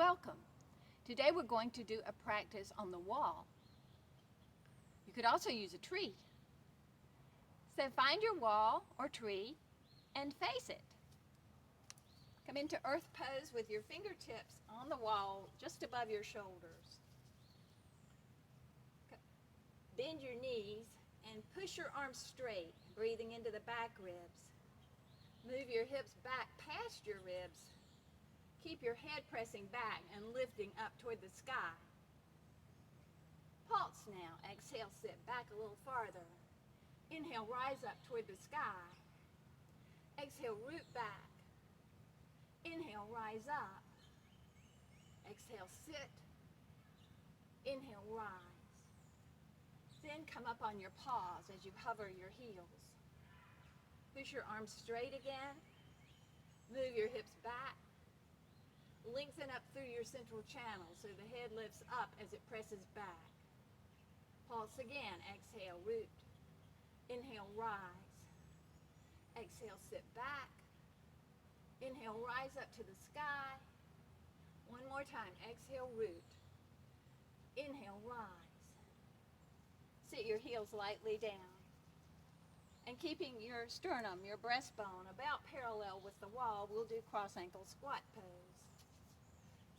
Welcome. Today we're going to do a practice on the wall. You could also use a tree. So find your wall or tree and face it. Come into earth pose with your fingertips on the wall just above your shoulders. Bend your knees and push your arms straight, breathing into the back ribs. Move your hips back past your ribs. Keep your head pressing back and lifting up toward the sky. Pulse now. Exhale, sit back a little farther. Inhale, rise up toward the sky. Exhale, root back. Inhale, rise up. Exhale, sit. Inhale, rise. Then come up on your paws as you hover your heels. Push your arms straight again. Move your hips back. Lengthen up through your central channel so the head lifts up as it presses back. Pulse again. Exhale, root. Inhale, rise. Exhale, sit back. Inhale, rise up to the sky. One more time. Exhale, root. Inhale, rise. Sit your heels lightly down. And keeping your sternum, your breastbone, about parallel with the wall, we'll do cross ankle squat pose.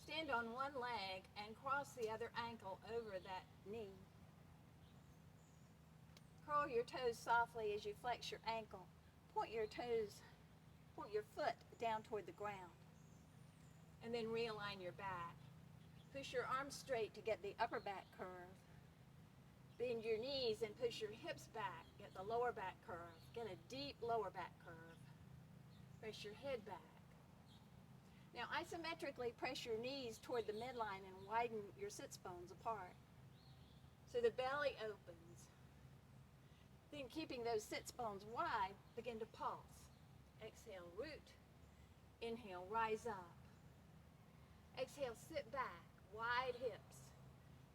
Stand on one leg and cross the other ankle over that knee. Curl your toes softly as you flex your ankle. Point your foot down toward the ground. And then realign your back. Push your arms straight to get the upper back curve. Bend your knees and push your hips back. Get the lower back curve. Get a deep lower back curve. Press your head back. Now isometrically press your knees toward the midline and widen your sits bones apart. So the belly opens. Then keeping those sits bones wide, begin to pulse. Exhale, root. Inhale, rise up. Exhale, sit back, wide hips.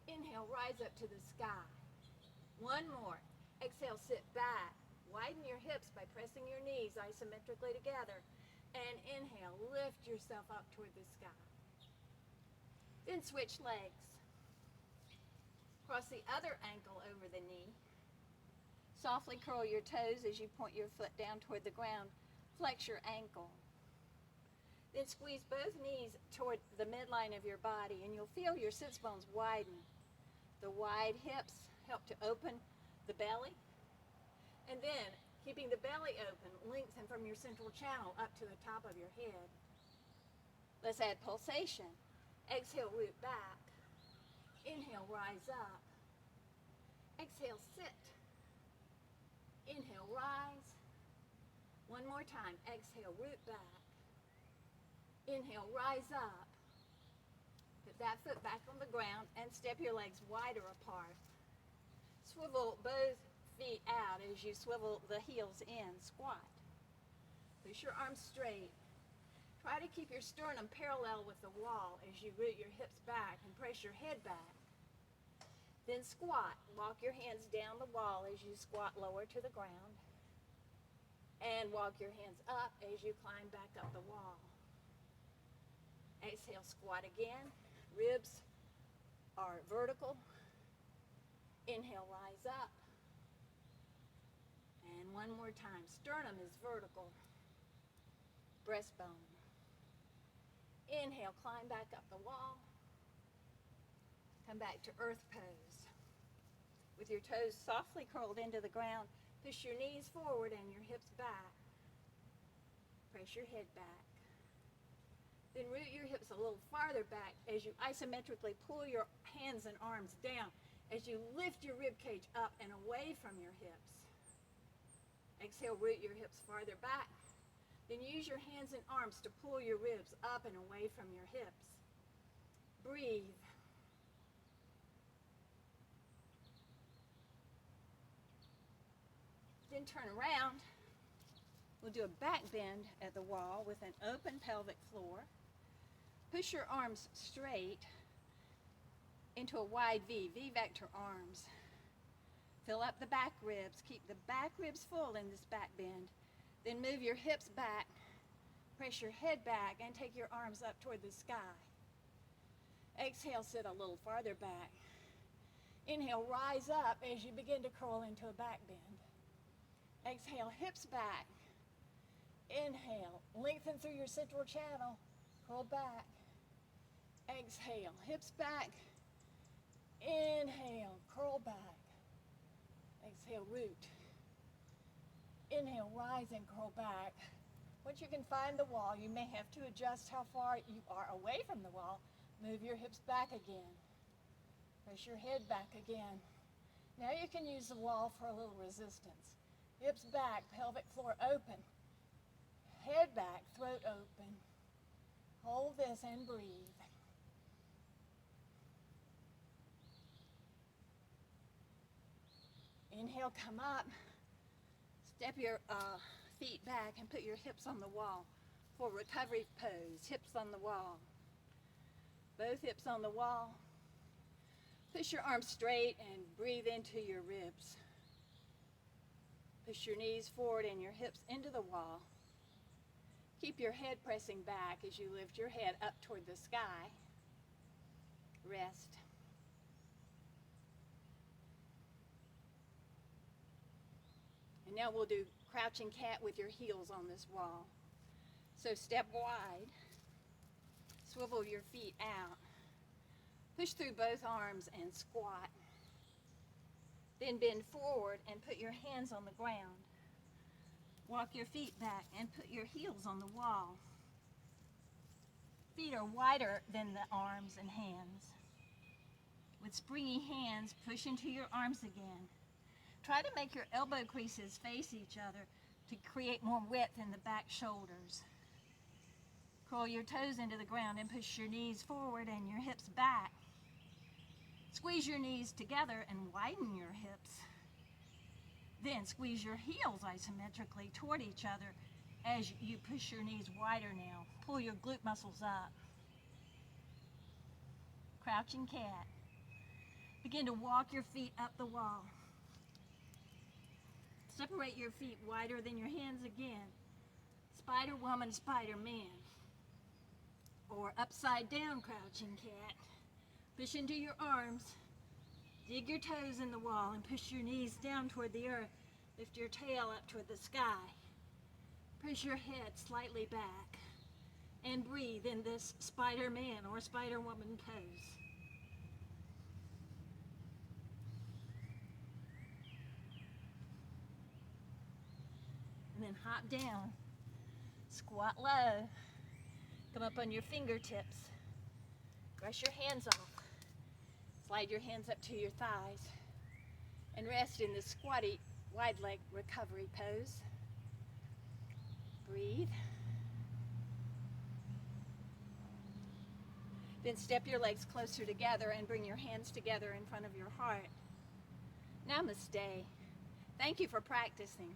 Inhale, rise up to the sky. One more. Exhale, sit back. Widen your hips by pressing your knees isometrically together. And inhale, lift yourself up toward the sky. Then switch legs. Cross the other ankle over the knee. Softly curl your toes as you point your foot down toward the ground. Flex your ankle. Then squeeze both knees toward the midline of your body and you'll feel your sits bones widen. The wide hips help to open the belly. And then, keeping the belly open, lengthen from your central channel up to the top of your head. Let's add pulsation. Exhale, root back. Inhale, rise up. Exhale, sit. Inhale, rise. One more time. Exhale, root back. Inhale, rise up. Put that foot back on the ground and step your legs wider apart. Swivel both feet out as you swivel the heels in. Squat. Push your arms straight. Try to keep your sternum parallel with the wall as you root your hips back and press your head back. Then squat. Walk your hands down the wall as you squat lower to the ground. And walk your hands up as you climb back up the wall. Exhale, squat again. Ribs are vertical. Inhale, rise up. And one more time. Sternum is vertical. Breastbone. Inhale, climb back up the wall. Come back to earth pose. With your toes softly curled into the ground, push your knees forward and your hips back. Press your head back. Then root your hips a little farther back as you isometrically pull your hands and arms down as you lift your rib cage up and away from your hips. Exhale, root your hips farther back. Then use your hands and arms to pull your ribs up and away from your hips. Breathe. Then turn around. We'll do a back bend at the wall with an open pelvic floor. Push your arms straight into a wide V, V-vector arms. Fill up the back ribs. Keep the back ribs full in this back bend. Then move your hips back. Press your head back and take your arms up toward the sky. Exhale, sit a little farther back. Inhale, rise up as you begin to curl into a back bend. Exhale, hips back. Inhale, lengthen through your central channel, curl back. Exhale, hips back. Inhale, curl back. Exhale, root. Inhale, rise and curl back. Once you can find the wall, you may have to adjust how far you are away from the wall. Move your hips back again. Press your head back again. Now you can use the wall for a little resistance. Hips back, pelvic floor open. Head back, throat open. Hold this and breathe. Inhale, come up. Step your feet back and put your hips on the wall for recovery pose. Hips on the wall. Both hips on the wall. Push your arms straight and breathe into your ribs. Push your knees forward and your hips into the wall. Keep your head pressing back as you lift your head up toward the sky. Rest. And now we'll do crouching cat with your heels on this wall. So step wide. Swivel your feet out. Push through both arms and squat. Then bend forward and put your hands on the ground. Walk your feet back and put your heels on the wall. Feet are wider than the arms and hands. With springy hands, push into your arms again. Try to make your elbow creases face each other to create more width in the back shoulders. Curl your toes into the ground and push your knees forward and your hips back. Squeeze your knees together and widen your hips. Then squeeze your heels isometrically toward each other as you push your knees wider now. Pull your glute muscles up. Crouching cat. Begin to walk your feet up the wall. Separate your feet wider than your hands again. Spiderwoman, Spiderman. Or upside down crouching cat. Push into your arms. Dig your toes in the wall and push your knees down toward the earth. Lift your tail up toward the sky. Push your head slightly back. And breathe in this Spiderman or Spiderwoman pose. And then hop down. Squat low. Come up on your fingertips. Brush your hands off. Slide your hands up to your thighs. And rest in the squatty, wide leg recovery pose. Breathe. Then step your legs closer together and bring your hands together in front of your heart. Namaste. Thank you for practicing.